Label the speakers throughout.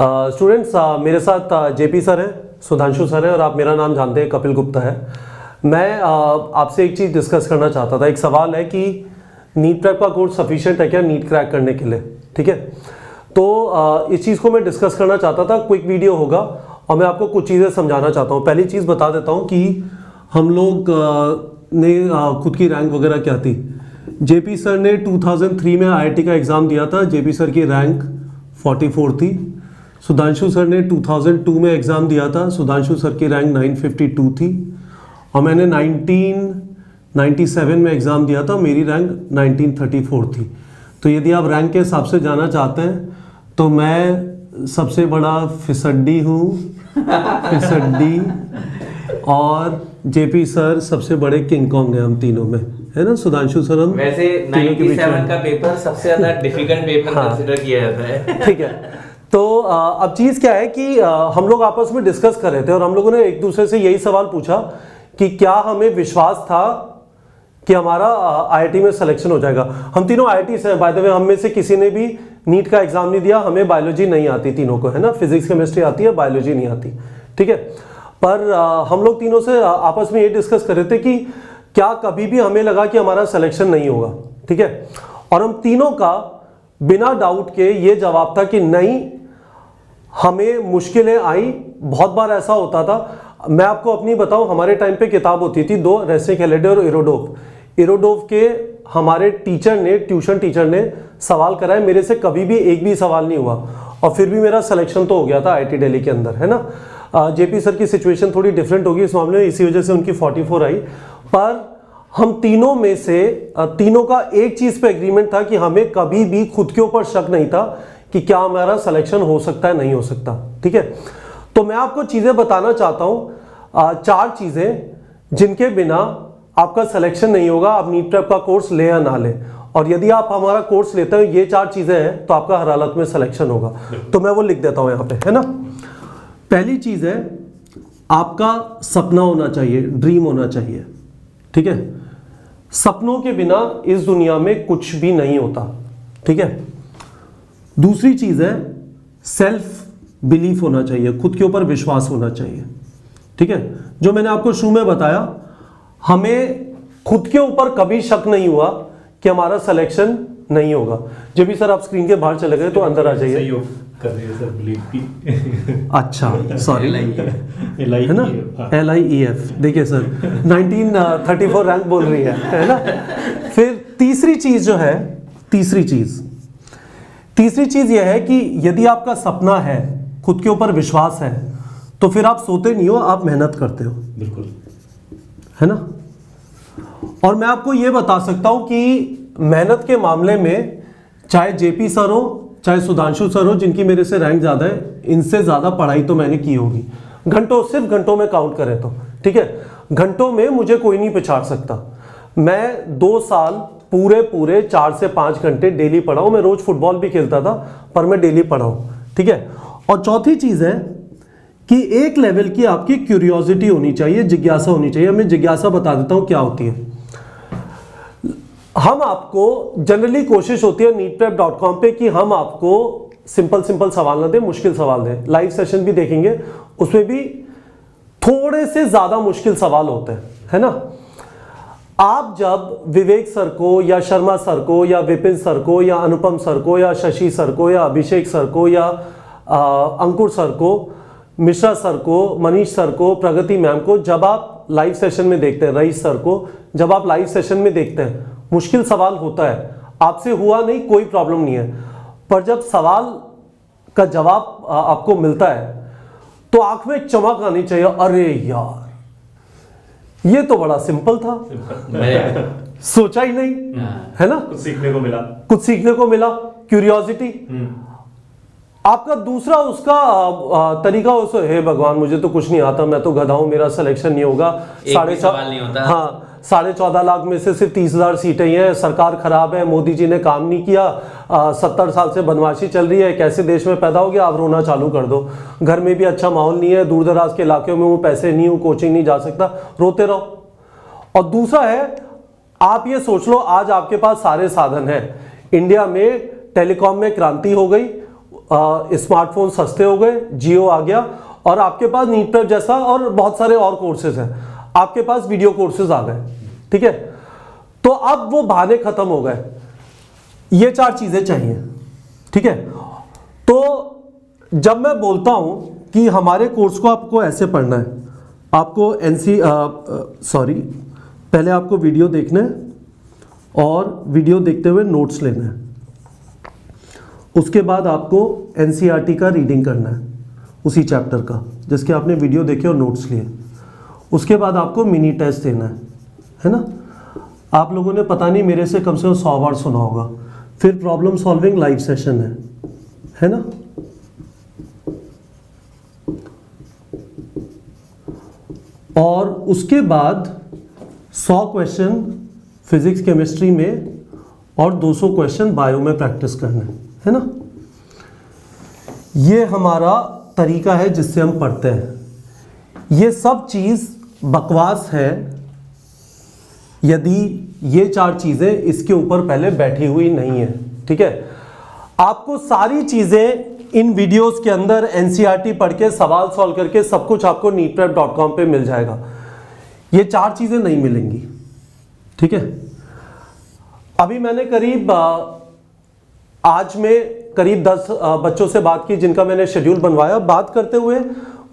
Speaker 1: Students मेरे साथ JP sir हैं, सुधांशु सर है और आप मेरा नाम जानते हैं, कपिल गुप्ता है। मैं आपसे एक चीज़ डिस्कस करना चाहता था। एक सवाल है कि नीट प्रेप का कोर्स सफिशिएंट है क्या नीट क्रैक करने के लिए, ठीक है। तो इस चीज़ को मैं डिस्कस करना चाहता था। क्विक वीडियो होगा और मैं आपको कुछ चीज़ें समझाना चाहता हूँ। पहली चीज़ बता देता हूँ कि हम लोग ने खुद की रैंक वगैरह क्या थी। जेपी सर ने 2003 में आईआईटी का एग्ज़ाम दिया था। जेपी सर की रैंक 44 थी। सुधांशु सर ने 2002 में एग्ज़ाम दिया था। सुधांशु सर की रैंक 952 थी। और मैंने 1997 में एग्ज़ाम दिया था, मेरी रैंक 1934 थी। तो यदि आप रैंक के हिसाब से जाना चाहते हैं तो मैं सबसे बड़ा फिसड्डी हूँ फिसड्डी, और जेपी सर सबसे बड़े किंग कॉन्ग हैं हम तीनों में, है ना। सुधांशु सर हम
Speaker 2: वैसे 97 का पेपर सबसे ज़्यादा डिफिकल्ट पेपर कंसीडर किया जाता है।
Speaker 1: ठीक है। तो अब चीज़ क्या है कि हम लोग आपस में डिस्कस कर रहे थे और हम लोगों ने एक दूसरे से यही सवाल पूछा कि क्या हमें विश्वास था कि हमारा आईआईटी में सिलेक्शन हो जाएगा। हम तीनों आईआईटी से हैं, बाय द वे। हम में से किसी ने भी नीट का एग्जाम नहीं दिया। हमें बायोलॉजी नहीं आती तीनों को, है ना। फिजिक्स केमिस्ट्री आती है, बायोलॉजी नहीं आती, ठीक है। पर हम लोग तीनों से आपस में ये डिस्कस कर रहे थे कि क्या कभी भी हमें लगा कि हमारा सिलेक्शन नहीं होगा, ठीक है। और हम तीनों का बिना डाउट के ये जवाब था कि नहीं, हमें मुश्किलें आई। बहुत बार ऐसा होता था। मैं आपको अपनी बताऊं, हमारे टाइम पे किताब होती थी दो, रेसिक हेलेडे और इरोडोव के हमारे टीचर ने, ट्यूशन टीचर ने सवाल कराए। मेरे से कभी भी एक भी सवाल नहीं हुआ और फिर भी मेरा सिलेक्शन तो हो गया था आईआईटी दिल्ली के अंदर, है ना। जेपी सर की सिचुएशन थोड़ी डिफरेंट होगी इस मामले में, इसी वजह से उनकी 44 आई। पर हम तीनों में से तीनों का एक चीज़ पे एग्रीमेंट था कि हमें कभी भी खुद के ऊपर शक नहीं था कि क्या हमारा सिलेक्शन हो सकता है, नहीं हो सकता, ठीक है। तो मैं आपको चीज़ें बताना चाहता हूँ, 4 चीज़ें जिनके बिना आपका सिलेक्शन नहीं होगा, आप नीट प्रेप का कोर्स ले या ना ले। और यदि आप हमारा कोर्स लेते हो, ये 4 चीज़ें हैं, तो आपका हर हालत में सिलेक्शन होगा। तो मैं वो लिख देता हूँ यहाँ पे, है ना। पहली चीज़ है, आपका सपना होना चाहिए, ड्रीम होना चाहिए, ठीक है। सपनों के बिना इस दुनिया में कुछ भी नहीं होता, ठीक है। दूसरी चीज़ है, सेल्फ बिलीफ होना चाहिए, खुद के ऊपर विश्वास होना चाहिए, ठीक है। जो मैंने आपको शुरू में बताया, हमें खुद के ऊपर कभी शक नहीं हुआ कि हमारा सिलेक्शन नहीं होगा। जब भी सर आप स्क्रीन के बाहर चले गए तो अंदर आ जाइए।
Speaker 3: सहयोग कर रहे हैं सर, बिलीव की।
Speaker 1: अच्छा, सॉरी, है ना, LIEF। देखिए सर 1934 रैंक बोल रही है ना। फिर तीसरी चीज जो है, तीसरी चीज यह है कि यदि आपका सपना है, खुद के ऊपर विश्वास है, तो फिर आप सोते नहीं हो, आप मेहनत करते हो,
Speaker 3: बिल्कुल,
Speaker 1: है ना। और मैं आपको यह बता सकता हूं कि मेहनत के मामले में चाहे जेपी सर हो, चाहे सुधांशु सर हो, जिनकी मेरे से रैंक ज्यादा है, इनसे ज्यादा पढ़ाई तो मैंने की होगी। घंटों, सिर्फ घंटों में काउंट करें तो, ठीक है। घंटों में मुझे कोई नहीं पछाड़ सकता। मैं 2 साल पूरे 4 से 5 घंटे डेली पढ़ा हूं। मैं रोज फुटबॉल भी खेलता था, पर मैं डेली पढ़ा हूं, ठीक है। और चौथी चीज है कि एक लेवल की आपकी क्यूरियोसिटी होनी चाहिए, जिज्ञासा होनी चाहिए। मैं जिज्ञासा बता देता हूं क्या होती है। हम आपको जनरली कोशिश होती है neetprep.com पे कि हम आपको सिंपल सवाल ना दें, मुश्किल सवाल दें। लाइव सेशन भी देखेंगे, उसमें भी थोड़े से ज्यादा मुश्किल सवाल होते हैं, है ना। आप जब विवेक सर को या शर्मा सर को या विपिन सर को या अनुपम सर को या शशि सर को या अभिषेक सर को या अंकुर सर को, मिश्रा सर को, मनीष सर को, प्रगति मैम को, जब आप लाइव सेशन में देखते हैं, रईस सर को जब आप लाइव सेशन में देखते हैं, मुश्किल सवाल होता है, आपसे हुआ नहीं, कोई प्रॉब्लम नहीं है। पर जब सवाल का जवाब आपको मिलता है तो आंख में चमक आनी चाहिए, अरे यार ये तो बड़ा सिंपल था, सोचा ही नहीं, है ना।
Speaker 3: कुछ सीखने को मिला, क्यूरियोसिटी।
Speaker 1: आपका दूसरा उसका तरीका उस, हे भगवान मुझे तो कुछ नहीं आता, मैं तो गधा हूं, मेरा सिलेक्शन नहीं होगा। 14.5 लाख में से सिर्फ 30,000 सीटें ही हैं, सरकार खराब है, मोदी जी ने काम नहीं किया, 70 साल से बदमाशी चल रही है, कैसे देश में पैदा हो गया, आप रोना चालू कर दो। घर में भी अच्छा माहौल नहीं है, दूर दराज के इलाकों में हूँ, पैसे नहीं हूँ, कोचिंग नहीं जा सकता, रोते रहो। और दूसरा है, आप ये सोच लो आज आपके पास सारे साधन हैं, इंडिया में टेलीकॉम में क्रांति हो गई, स्मार्टफोन सस्ते हो गए, जियो आ गया और आपके पास नीट प्रेप जैसा और बहुत सारे और कोर्सेज हैं, आपके पास वीडियो कोर्सेज आ गए, ठीक है। तो अब वो बहाने खत्म हो गए, ये 4 चीजें चाहिए, ठीक है। तो जब मैं बोलता हूं कि हमारे कोर्स को आपको ऐसे पढ़ना है, आपको पहले आपको वीडियो देखना है और वीडियो देखते हुए नोट्स लेना है। उसके बाद आपको एनसीईआरटी का रीडिंग करना है उसी चैप्टर का जिसके आपने वीडियो देखे और नोट्स लिए। उसके बाद आपको मिनी टेस्ट देना है ना। आप लोगों ने पता नहीं मेरे से कम 100 बार सुना होगा। फिर प्रॉब्लम सॉल्विंग लाइव सेशन है ना। और उसके बाद 100 क्वेश्चन फिजिक्स केमिस्ट्री में और 200 क्वेश्चन बायो में प्रैक्टिस करना है ना। ये हमारा तरीका है जिससे हम पढ़ते हैं। ये सब चीज़ बकवास है यदि ये 4 चीज़ें इसके ऊपर पहले बैठी हुई नहीं है, ठीक है। आपको सारी चीज़ें इन वीडियोस के अंदर एनसीईआरटी पढ़ के सवाल सॉल्व करके सब कुछ आपको neetprep.com पे मिल जाएगा। ये 4 चीज़ें नहीं मिलेंगी, ठीक है। अभी मैंने करीब आज में करीब 10 बच्चों से बात की जिनका मैंने शेड्यूल बनवाया। बात करते हुए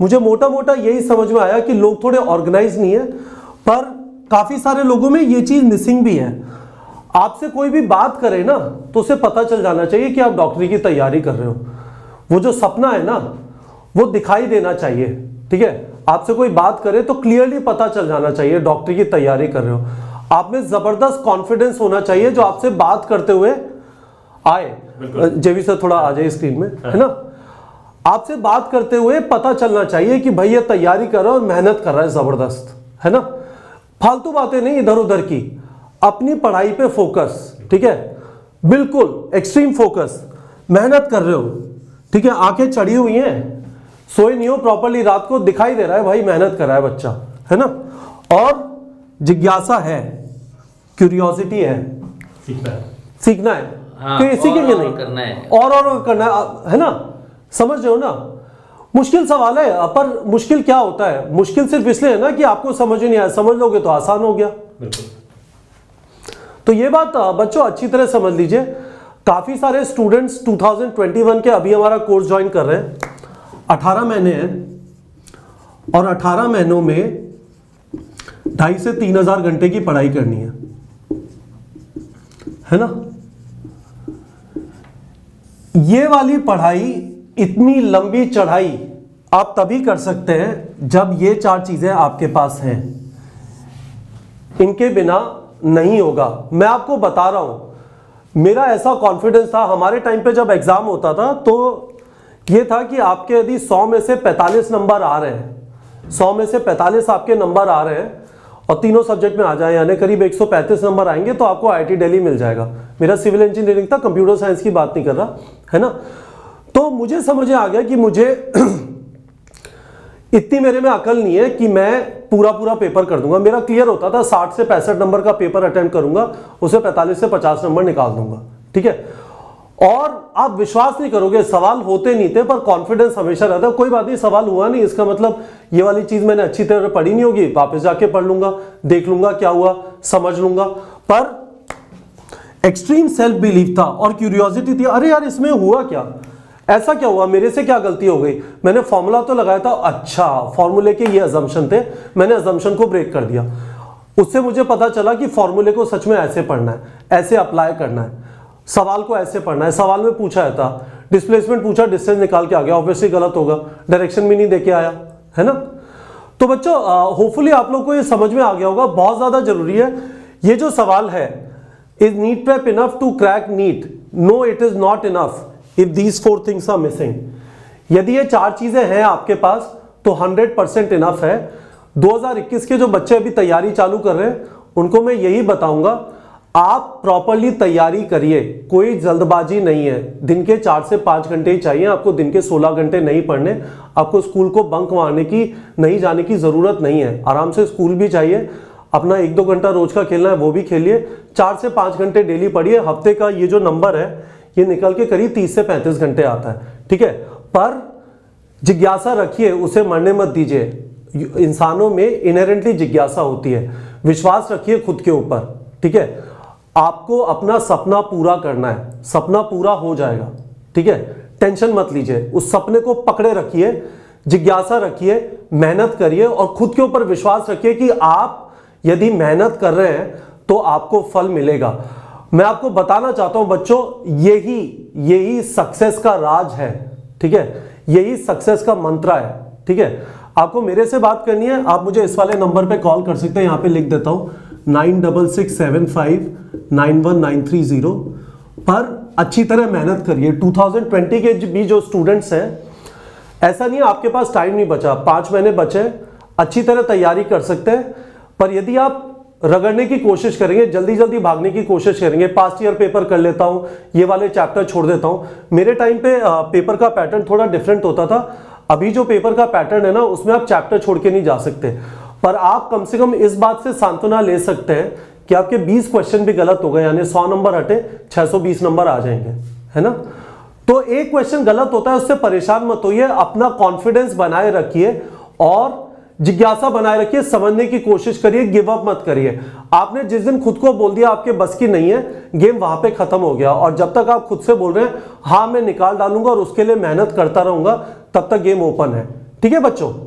Speaker 1: मुझे मोटा मोटा यही समझ में आया कि लोग थोड़े ऑर्गेनाइज नहीं है, पर काफ़ी सारे लोगों में ये चीज़ मिसिंग भी है। आपसे कोई भी बात करे ना तो उसे पता चल जाना चाहिए कि आप डॉक्टरी की तैयारी कर रहे हो। वो जो सपना है ना वो दिखाई देना चाहिए, ठीक है। आपसे कोई बात करे तो क्लियरली पता चल जाना चाहिए डॉक्टरी की तैयारी कर रहे हो। आप में ज़बरदस्त कॉन्फिडेंस होना चाहिए जो आपसे बात करते हुए आए। जेवी सर थोड़ा आ जाए स्क्रीन में, है ना। आपसे बात करते हुए पता चलना चाहिए कि भाई ये तैयारी कर रहा है और मेहनत कर रहा है ज़बरदस्त, है ना। फालतू बातें नहीं इधर उधर की, अपनी पढ़ाई पे फोकस, ठीक है। बिल्कुल एक्सट्रीम फोकस, मेहनत कर रहे हो, ठीक है। आंखें चढ़ी हुई हैं, सोए नहीं हो प्रॉपर्ली, रात को दिखाई दे रहा है भाई मेहनत कर रहा है बच्चा, है ना। और जिज्ञासा है, क्यूरियोसिटी है, सीखना है।
Speaker 2: हाँ,
Speaker 1: तो ये सीखेंगे नहीं,
Speaker 2: करना है
Speaker 1: और करना है ना। समझ रहे हो ना। मुश्किल सवाल है, पर मुश्किल क्या होता है, मुश्किल सिर्फ इसलिए है ना कि आपको समझ ही नहीं आया। समझ लोगे तो आसान हो गया। तो ये बात बच्चों अच्छी तरह समझ लीजिए। काफी सारे स्टूडेंट्स 2021 के अभी हमारा कोर्स ज्वाइन कर रहे हैं। 18 महीने हैं और 18 महीनों में 2,500 से 3,000 घंटे की पढ़ाई करनी है ना। ये वाली पढ़ाई, इतनी लंबी चढ़ाई आप तभी कर सकते हैं जब ये 4 चीजें आपके पास हैं। इनके बिना नहीं होगा। मैं आपको बता रहा हूं, मेरा ऐसा कॉन्फिडेंस था हमारे टाइम पे जब एग्जाम होता था तो ये था कि आपके यदि 100 में से 45 नंबर आ रहे हैं, 100 में से 45 आपके नंबर आ रहे हैं और तीनों सब्जेक्ट में आ जाए, यानी करीब 135 नंबर आएंगे तो आपको आईआईटी दिल्ली मिल जाएगा। मेरा सिविल इंजीनियरिंग था, कंप्यूटर साइंस की बात नहीं कर रहा, है ना। तो मुझे समझ आ गया कि मुझे इतनी मेरे में अकल नहीं है कि मैं पूरा पेपर कर दूंगा। मेरा क्लियर होता था 60 से 65 नंबर का पेपर अटेम्प्ट करूंगा, उसे 45 से 50 नंबर निकाल दूंगा, ठीक है। और आप विश्वास नहीं करोगे, सवाल होते नहीं थे पर कॉन्फिडेंस हमेशा रहता। कोई बात नहीं, सवाल हुआ नहीं, इसका मतलब ये वाली चीज मैंने अच्छी तरह पढ़ी नहीं होगी, वापस जाके पढ़ लूंगा, देख लूंगा क्या हुआ, समझ लूंगा। पर एक्सट्रीम सेल्फ बिलीफ था और क्यूरियोसिटी थी। अरे यार इसमें हुआ क्या, ऐसा क्या हुआ, मेरे से क्या गलती हो गई, मैंने फॉर्मूला तो लगाया था, अच्छा फॉर्मूले के ये अजम्पशन थे, मैंने अजम्पशन को ब्रेक कर दिया। उससे मुझे पता चला कि फॉर्मूले को सच में ऐसे पढ़ना है, ऐसे अप्लाई करना है, सवाल को ऐसे पढ़ना है। सवाल में पूछा है था डिस्प्लेसमेंट पूछा, डिस्टेंस निकाल के आ गया, ऑब्वियसली गलत होगा, डायरेक्शन भी नहीं देके आया, है ना। तो बच्चों होपफुली आप लोग को ये समझ में आ गया होगा। बहुत ज्यादा जरूरी है ये जो सवाल है, is NEET prep enough to crack NEET? No, it is not enough if these 4 things are missing. यदि ये 4 चीजें हैं आपके पास तो 100% इनफ है। 2021 के जो बच्चे अभी तैयारी चालू कर रहे हैं उनको मैं यही बताऊंगा, आप प्रॉपर्ली तैयारी करिए, कोई जल्दबाजी नहीं है। दिन के 4 से 5 घंटे ही चाहिए आपको, दिन के 16 घंटे नहीं पढ़ने। आपको स्कूल को बंक मारने की, नहीं जाने की जरूरत नहीं है। आराम से स्कूल भी चाहिए, अपना 1-2 घंटा रोज का खेलना है वो भी खेलिए। 4 से 5 घंटे डेली पढ़िए। हफ्ते का ये जो नंबर है ये निकल के करीब 30 से 35 घंटे आता है, ठीक है, पर जिज्ञासा रखिए, उसे मरने मत दीजिए। इंसानों में इनहेरेंटली जिज्ञासा होती है। विश्वास रखिए खुद के ऊपर, ठीक है। आपको अपना सपना पूरा करना है, सपना पूरा हो जाएगा, ठीक है। टेंशन मत लीजिए, उस सपने को पकड़े रखिए, जिज्ञासा रखिए, मेहनत करिए और खुद के ऊपर विश्वास रखिए कि आप यदि मेहनत कर रहे हैं तो आपको फल मिलेगा। मैं आपको बताना चाहता हूं बच्चों, यही सक्सेस का राज है, ठीक है। यही सक्सेस का मंत्र है, ठीक है। आपको मेरे से बात करनी है, आप मुझे इस वाले नंबर पे कॉल कर सकते हैं, यहां पे लिख देता हूं 9667591930 पर अच्छी तरह मेहनत करिए। 2020 के भी जो स्टूडेंट्स हैं, ऐसा नहीं है आपके पास टाइम नहीं बचा, 5 महीने बचे, अच्छी तरह तैयारी कर सकते हैं। पर यदि आप रगड़ने की कोशिश करेंगे, जल्दी जल्दी भागने की कोशिश करेंगे, पास्ट ईयर पेपर कर लेता हूं, ये वाले चैप्टर छोड़ देता हूं। मेरे टाइम पे पेपर का पैटर्न थोड़ा डिफरेंट होता था। अभी जो पेपर का पैटर्न है ना, उसमें आप चैप्टर छोड़ के नहीं जा सकते, पर आप कम से कम इस बात से सांत्वना ले सकते हैं कि आपके 20 क्वेश्चन भी गलत हो गए, यानी 100 नंबर हटे 620 नंबर आ जाएंगे, है ना। तो एक क्वेश्चन गलत होता है, उससे परेशान मत होइए, अपना कॉन्फिडेंस बनाए रखिए और जिज्ञासा बनाए रखिए, समझने की कोशिश करिए, गिव अप मत करिए। आपने जिस दिन खुद को बोल दिया आपके बस की नहीं है, गेम वहां पे खत्म हो गया। और जब तक आप खुद से बोल रहे हैं हाँ मैं निकाल डालूंगा और उसके लिए मेहनत करता रहूंगा, तब तक गेम ओपन है, ठीक है बच्चों।